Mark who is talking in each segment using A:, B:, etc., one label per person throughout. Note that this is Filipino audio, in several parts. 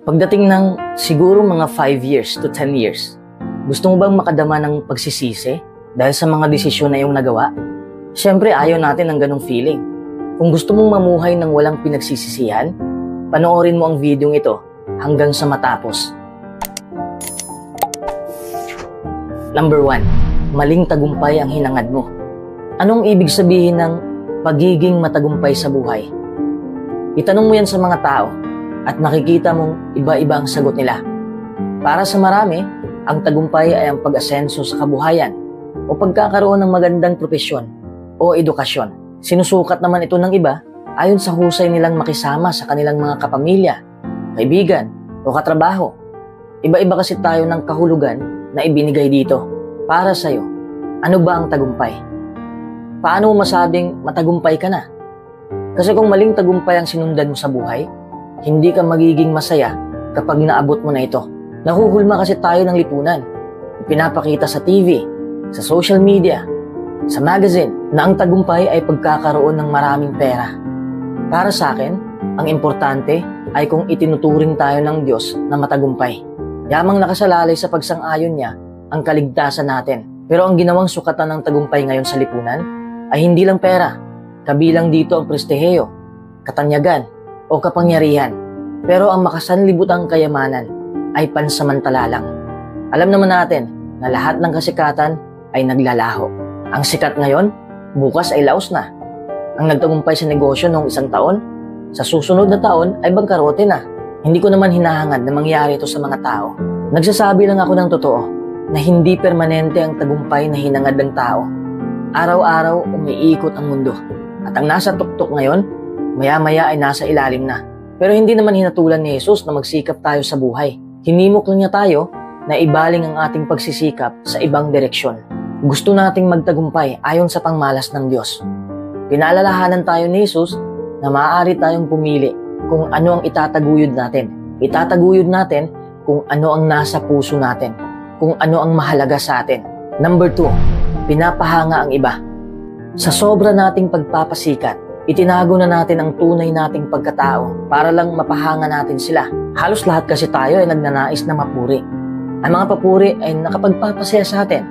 A: Pagdating ng siguro mga 5 years to 10 years, gusto mo bang makadama ng pagsisisi dahil sa mga desisyon na iyong nagawa? Siyempre, ayaw natin ng ganong feeling. Kung gusto mong mamuhay ng walang pinagsisisihan, panoorin mo ang videong ito hanggang sa matapos. Number 1. Maling tagumpay ang hinangad mo. Anong ibig sabihin ng pagiging matagumpay sa buhay? Itanong mo yan sa mga tao at makikita mong iba-iba ang sagot nila. Para sa marami, ang tagumpay ay ang pag-asenso sa kabuhayan o pagkakaroon ng magandang propesyon o edukasyon. Sinusukat naman ito ng iba ayon sa husay nilang makisama sa kanilang mga kapamilya, kaibigan o katrabaho. Iba-iba kasi tayo ng kahulugan na ibinigay dito. Para sa'yo, ano ba ang tagumpay? Paano mo masabing matagumpay ka na? Kasi kung maling tagumpay ang sinundan mo sa buhay, hindi ka magiging masaya kapag naabot mo na ito. Nahuhulma kasi tayo ng lipunan. Pinapakita sa TV, sa social media, sa magazine, na ang tagumpay ay pagkakaroon ng maraming pera. Para sa akin, ang importante ay kung itinuturing tayo ng Diyos na matagumpay. Yamang nakasalalay sa pagsang-ayon niya ang kaligtasan natin. Pero ang ginawang sukatan ng tagumpay ngayon sa lipunan ay hindi lang pera. Kabilang dito ang prestiheyo, katanyagan o kapangyarihan. Pero ang makasanlibutang kayamanan ay pansamantala lang. Alam naman natin na lahat ng kasikatan ay naglalaho. Ang sikat ngayon, bukas ay laos na. Ang nagtagumpay sa negosyo noong isang taon, sa susunod na taon ay bangkarote na. Hindi ko naman hinahangad na mangyari ito sa mga tao. Nagsasabi lang ako ng totoo na hindi permanente ang tagumpay na hinangad ng tao. Araw-araw umiikot ang mundo. At ang nasa tuktok ngayon, maya-maya ay nasa ilalim na. Pero hindi naman hinatulan ni Jesus na magsikap tayo sa buhay. Hinimok lang niya tayo na ibaling ang ating pagsisikap sa ibang direksyon. Gusto nating magtagumpay ayon sa pangmalas ng Diyos. Pinaalalahanan tayo ni Jesus na maaari tayong pumili kung ano ang itataguyod natin. Itataguyod natin kung ano ang nasa puso natin, kung ano ang mahalaga sa atin. Number 2, pinapahanga ang iba. Sa sobra nating pagpapasikat, itinago na natin ang tunay nating pagkatao para lang mapahanga natin sila. Halos lahat kasi tayo ay nagnanais na mapuri. Ang mga papuri ay nakapagpapasaya sa atin,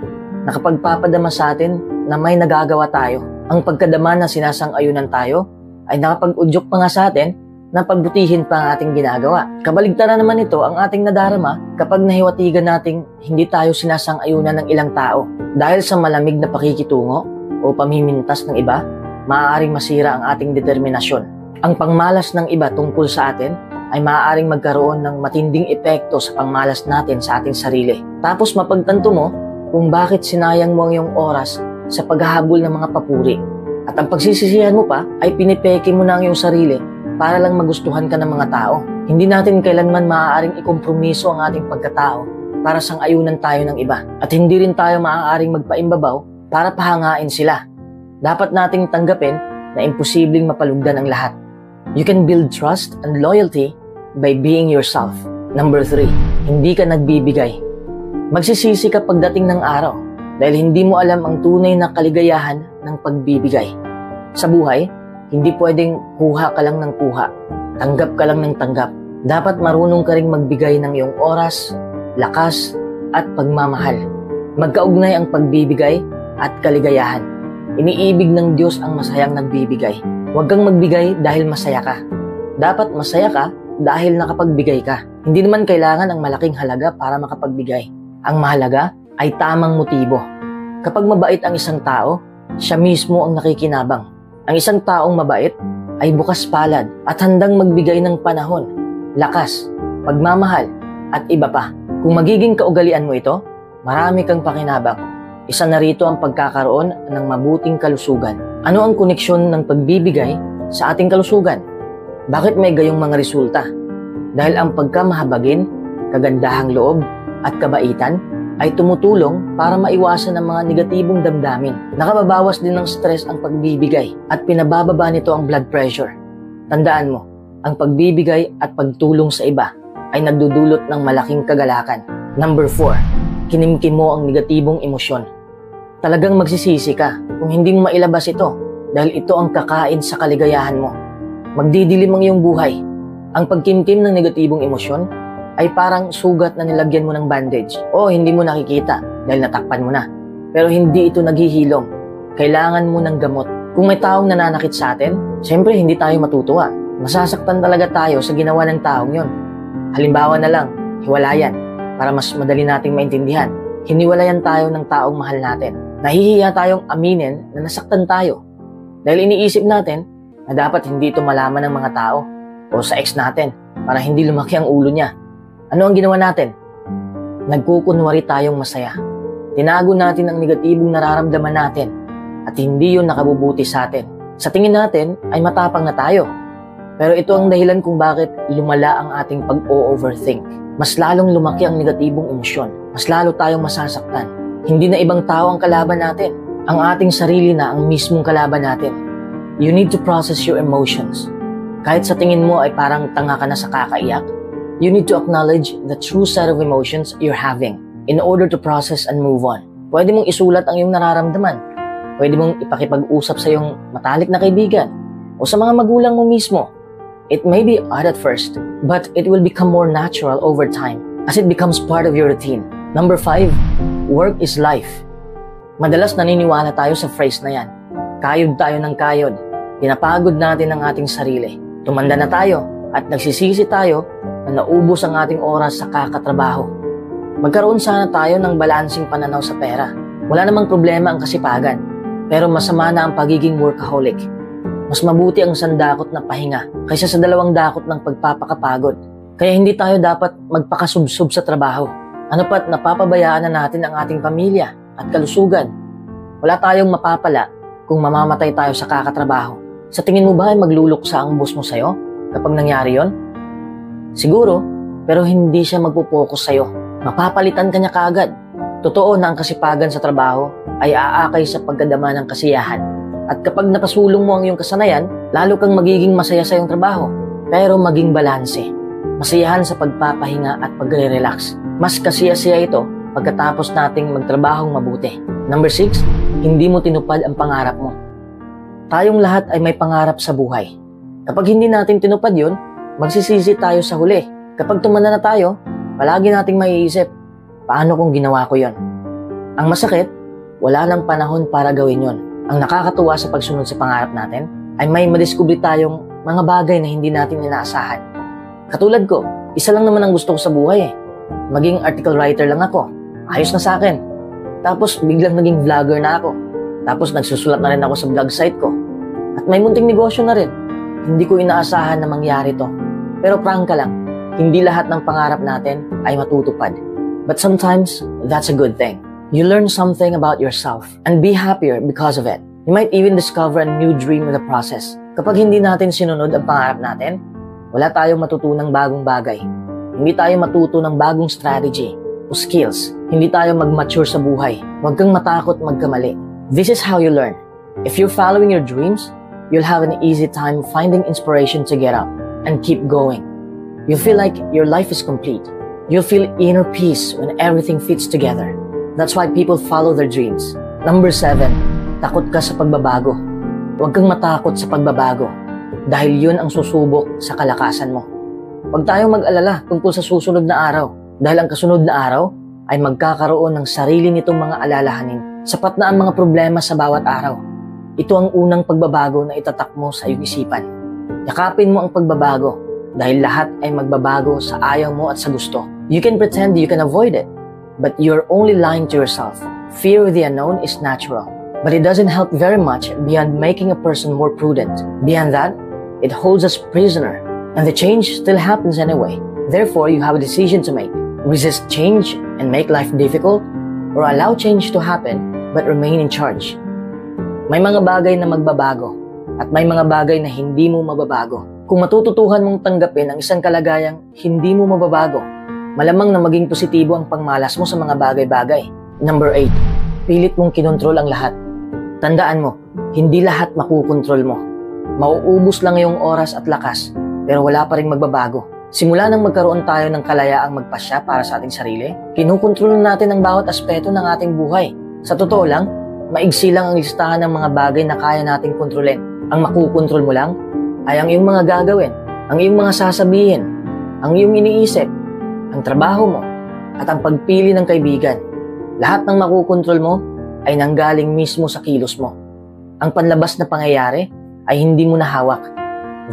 A: nakapagpapadama sa atin na may nagagawa tayo. Ang pagkadama na sinasang-ayunan tayo ay nakapag-udyok pa nga sa atin na pagbutihin pa ang ating ginagawa. Kabaligtaran naman ito ang ating nadarama kapag nahiwatigan nating hindi tayo sinasang-ayunan ng ilang tao. Dahil sa malamig na pakikitungo o pamimintas ng iba, maaaring masira ang ating determinasyon. Ang pangmalas ng iba tungkol sa atin ay maaaring magkaroon ng matinding epekto sa pangmalas natin sa ating sarili. Tapos mapagtanto mo kung bakit sinayang mo ang iyong oras sa paghahabol ng mga papuri. At ang pagsisisihan mo pa ay pinipeke mo na ang iyong sarili para lang magustuhan ka ng mga tao. Hindi natin kailanman maaaring ikompromiso ang ating pagkatao para sang-ayunan tayo ng iba. At hindi rin tayo maaaring magpaimbabaw para pahangain sila. Dapat nating tanggapin na imposibleng mapalugdan ang lahat. You can build trust and loyalty by being yourself. Number 3, hindi ka nagbibigay. Magsisisi ka pagdating ng araw dahil hindi mo alam ang tunay na kaligayahan ng pagbibigay. Sa buhay, hindi pwedeng kuha ka lang ng kuha, tanggap ka lang ng tanggap. Dapat marunong ka ring magbigay ng iyong oras, lakas, at pagmamahal. Magkaugnay ang pagbibigay at kaligayahan. Iniibig ng Diyos ang masayang nagbibigay. Huwag kang magbigay dahil masaya ka. Dapat masaya ka dahil nakapagbigay ka. Hindi naman kailangan ang malaking halaga para makapagbigay. Ang mahalaga ay tamang motibo. Kapag mabait ang isang tao, siya mismo ang nakikinabang. Ang isang taong mabait ay bukas palad at handang magbigay ng panahon, lakas, pagmamahal, at iba pa. Kung magiging kaugalian mo ito, marami kang pakinabang. Isa na rito ang pagkakaroon ng mabuting kalusugan. Ano ang koneksyon ng pagbibigay sa ating kalusugan? Bakit may gayong mga resulta? Dahil ang pagkamahabagin, kagandahang loob, at kabaitan ay tumutulong para maiwasan ang mga negatibong damdamin. Nakababawas din ng stress ang pagbibigay at pinabababa nito ang blood pressure. Tandaan mo, ang pagbibigay at pagtulong sa iba ay nagdudulot ng malaking kagalakan. Number 4, kinimkim mo ang negatibong emosyon. Talagang magsisisi ka kung hindi mo mailabas ito dahil ito ang kakain sa kaligayahan mo. Magdidilim ang iyong buhay. Ang pagkimkim ng negatibong emosyon ay parang sugat na nilagyan mo ng bandage. O hindi mo nakikita dahil natakpan mo na. Pero hindi ito naghihilom. Kailangan mo ng gamot. Kung may taong nananakit sa atin, siyempre hindi tayo matutuwa. Masasaktan talaga tayo sa ginawa ng taong yon. Halimbawa na lang, hiwalayan. Para mas madali nating maintindihan. Hiniwalayan tayo ng taong mahal natin. Nahihiya tayong aminin na nasaktan tayo. Dahil iniisip natin na dapat hindi ito malaman ng mga tao o sa ex natin para hindi lumaki ang ulo niya. Ano ang ginawa natin? Nagkukunwari tayong masaya. Tinago natin ang negatibong nararamdaman natin at hindi yun nakabubuti sa atin. Sa tingin natin ay matapang na tayo. Pero ito ang dahilan kung bakit lumala ang ating pag-o-overthink. Mas lalong lumaki ang negatibong emosyon. Mas lalo tayong masasaktan. Hindi na ibang tao ang kalaban natin. Ang ating sarili na ang mismong kalaban natin. You need to process your emotions. Kahit sa tingin mo ay parang tanga ka na sa kakaiyak, you need to acknowledge the true set of emotions you're having in order to process and move on. Pwede mong isulat ang iyong nararamdaman. Pwede mong ipakipag-usap sa iyong matalik na kaibigan o sa mga magulang mo mismo. It may be odd at first, but it will become more natural over time as it becomes part of your routine. Number 5, work is life. Madalas naniniwala tayo sa phrase na yan. Kayod tayo ng kayod. Pinapagod natin ang ating sarili. Tumanda na tayo at nagsisisi tayo na naubos ang ating oras sa kakatrabaho. Magkaroon sana tayo ng balansing pananaw sa pera. Wala namang problema ang kasipagan, pero masama na ang pagiging workaholic. Mas mabuti ang sandakot na pahinga kaysa sa 2 dakot ng pagpapakapagod. Kaya hindi tayo dapat magpakasubsob sa trabaho. Ano pat napapabayaan na natin ang ating pamilya at kalusugan. Wala tayong mapapala kung mamamatay tayo sa kakatrabaho. Sa tingin mo ba ay magluluksa ang boss mo sa'yo kapag nangyari yon? Siguro, pero hindi siya magpo-focus sa'yo. Mapapalitan ka niya kaagad. Totoo na ang kasipagan sa trabaho ay aakay sa pagkadama ng kasiyahan. At kapag napasulong mo ang iyong kasanayan, lalo kang magiging masaya sa iyong trabaho. Pero maging balanse. Masiyahan sa pagpapahinga at pagre-relax. Mas kasiya-siya ito pagkatapos nating magtrabahong mabuti. Number 6, hindi mo tinupad ang pangarap mo. Tayong lahat ay may pangarap sa buhay. Kapag hindi natin tinupad yun, magsisisi tayo sa huli. Kapag tumanda na tayo, palagi nating maiisip, paano kung ginawa ko yon? Ang masakit, wala nang panahon para gawin yon. Ang nakakatuwa sa pagsunod sa pangarap natin ay may madiskubre tayong mga bagay na hindi natin inaasahan. Katulad ko, isa lang naman ang gusto ko sa buhay eh. Maging article writer lang ako. Ayos na sa akin. Tapos biglang naging vlogger na ako. Tapos nagsusulat na rin ako sa blog site ko. At may munting negosyo na rin. Hindi ko inaasahan na mangyari to. Pero prangka lang, hindi lahat ng pangarap natin ay matutupad. But sometimes, that's a good thing. You learn something about yourself and be happier because of it. You might even discover a new dream in the process. Kapag hindi natin sinunod ang pangarap natin, wala tayong matutunang bagong bagay. Hindi tayo matuto ng bagong strategy o skills. Hindi tayo mag-mature sa buhay. Huwag kang matakot magkamali. This is how you learn. If you're following your dreams, you'll have an easy time finding inspiration to get up and keep going. You feel like your life is complete. You'll feel inner peace when everything fits together. That's why people follow their dreams. Number 7, takot ka sa pagbabago. Huwag kang matakot sa pagbabago dahil yun ang susubok sa kalakasan mo. Huwag tayong mag-alala tungkol sa susunod na araw dahil ang kasunod na araw ay magkakaroon ng sarili nitong mga alalahanin. Sapat na ang mga problema sa bawat araw. Ito ang unang pagbabago na itatak mo sa iyong isipan. Yakapin mo ang pagbabago dahil lahat ay magbabago sa ayaw mo at sa gusto. You can pretend you can avoid it, but you're only lying to yourself. Fear of the unknown is natural, but it doesn't help very much beyond making a person more prudent. Beyond that, it holds us prisoner, and the change still happens anyway. Therefore, you have a decision to make. Resist change and make life difficult, or allow change to happen but remain in charge. May mga bagay na magbabago at may mga bagay na hindi mo mababago. Kung matututuhan mong tanggapin ang isang kalagayang hindi mo mababago, malamang na maging positibo ang pangmalas mo sa mga bagay-bagay. Number 8, pilit mong kinontrol ang lahat. Tandaan mo, hindi lahat makukontrol mo. Mauubos lang iyong oras at lakas, pero wala pa rin magbabago. Simula nang magkaroon tayo ng kalayaang magpasya para sa ating sarili, kinukontrol natin ang bawat aspeto ng ating buhay. Sa totoo lang, maigsi lang ang listahan ng mga bagay na kaya nating kontrolin. Ang makukontrol mo lang ay ang iyong mga gagawin, ang iyong mga sasabihin, ang iyong iniisip, ang trabaho mo, at ang pagpili ng kaibigan. Lahat ng makukontrol mo ay nanggaling mismo sa kilos mo. Ang panlabas na pangyayari ay hindi mo nahawak.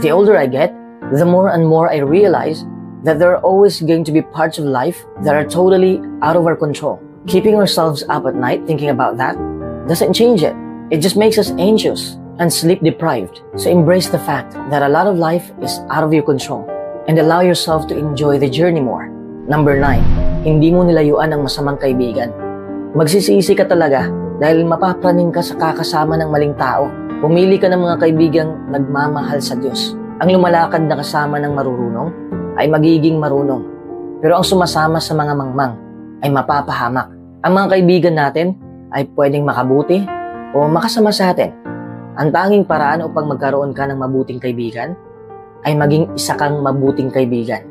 A: The older I get, the more and more I realize that there are always going to be parts of life that are totally out of our control. Keeping ourselves up at night thinking about that doesn't change it. It just makes us anxious and sleep deprived. So embrace the fact that a lot of life is out of your control and allow yourself to enjoy the journey more. Number 9, hindi mo nilayuan ang masamang kaibigan. Magsisisi ka talaga dahil mapapraning ka sa kakasama ng maling tao. Pumili ka ng mga kaibigang nagmamahal sa Diyos. Ang lumalakad na kasama ng marurunong ay magiging marunong. Pero ang sumasama sa mga mangmang ay mapapahamak. Ang mga kaibigan natin ay pwedeng makabuti o makasama sa atin. Ang tanging paraan upang magkaroon ka ng mabuting kaibigan ay maging isa kang mabuting kaibigan.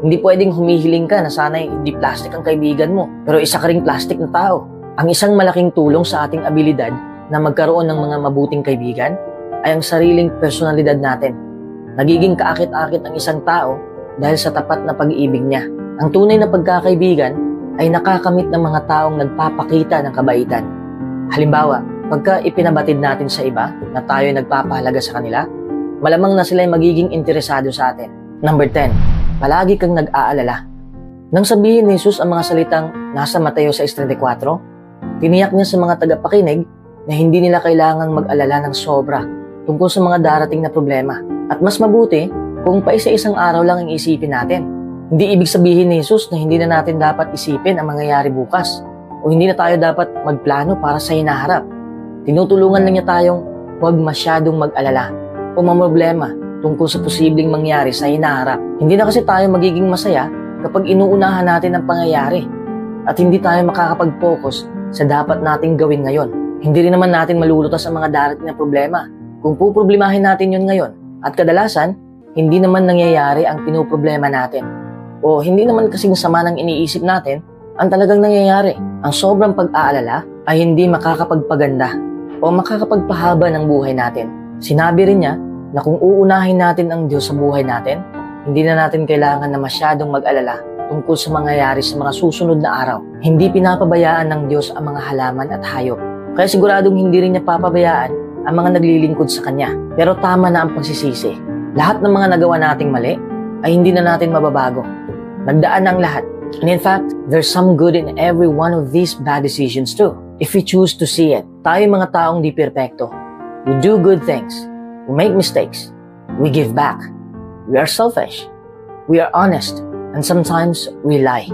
A: Hindi pwedeng humihiling ka na sana'y hindi plastic ang kaibigan mo, pero isa ka ring plastic na tao. Ang isang malaking tulong sa ating abilidad na magkaroon ng mga mabuting kaibigan ay ang sariling personalidad natin. Nagiging kaakit-akit ang isang tao dahil sa tapat na pag-ibig niya. Ang tunay na pagkakaibigan ay nakakamit ng mga taong nagpapakita ng kabaitan. Halimbawa, pagka ipinabatid natin sa iba na tayo nagpapahalaga sa kanila, malamang na sila ay magiging interesado sa atin. Number 10, palagi kang nag-aalala. Nang sabihin ni Jesus ang mga salitang nasa Mateo 6:34, tiniyak niya sa mga tagapakinig na hindi nila kailangang mag-alala ng sobra tungkol sa mga darating na problema. At mas mabuti kung paisa-isang araw lang ang isipin natin. Hindi ibig sabihin ni Jesus na hindi na natin dapat isipin ang mangyayari bukas o hindi na tayo dapat magplano para sa hinaharap. Tinutulungan lang niya tayong huwag masyadong mag-alala o mamroblema tungkol sa posibleng mangyari sa hinaharap. Hindi na kasi tayo magiging masaya kapag inuunahan natin ang pangyayari at hindi tayo makakapag-focus sa dapat nating gawin ngayon. Hindi rin naman natin malulutas ang mga darating na problema kung puproblemahin natin yun ngayon. At kadalasan, hindi naman nangyayari ang pinoproblema natin. O hindi naman kasing sama ng iniisip natin ang talagang nangyayari. Ang sobrang pag-aalala ay hindi makakapagpaganda o makakapagpahaba ng buhay natin. Sinabi rin niya na kung uunahin natin ang Diyos sa buhay natin, hindi na natin kailangan na masyadong mag-alala tungkol sa mangyayari sa mga susunod na araw. Hindi pinapabayaan ng Diyos ang mga halaman at hayop. Kaya siguradong hindi rin niya papabayaan ang mga naglilingkod sa Kanya. Pero tama na ang pagsisisi. Lahat ng mga nagawa nating mali ay hindi na natin mababago. Nagdaan ang lahat. And in fact, there's some good in every one of these bad decisions too. If we choose to see it. Tayo mga taong di perpekto. We do good things. We make mistakes. We give back. We are selfish. We are honest. And sometimes we lie.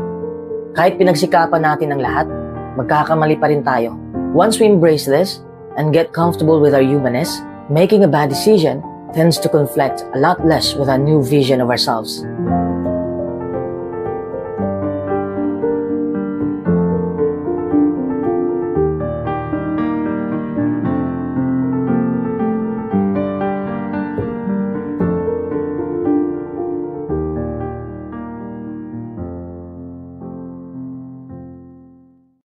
A: Kahit pinagsikapan natin ang lahat, magkakamali pa rin tayo. Once we embrace this and get comfortable with our humanness, making a bad decision tends to conflict a lot less with a new vision of ourselves.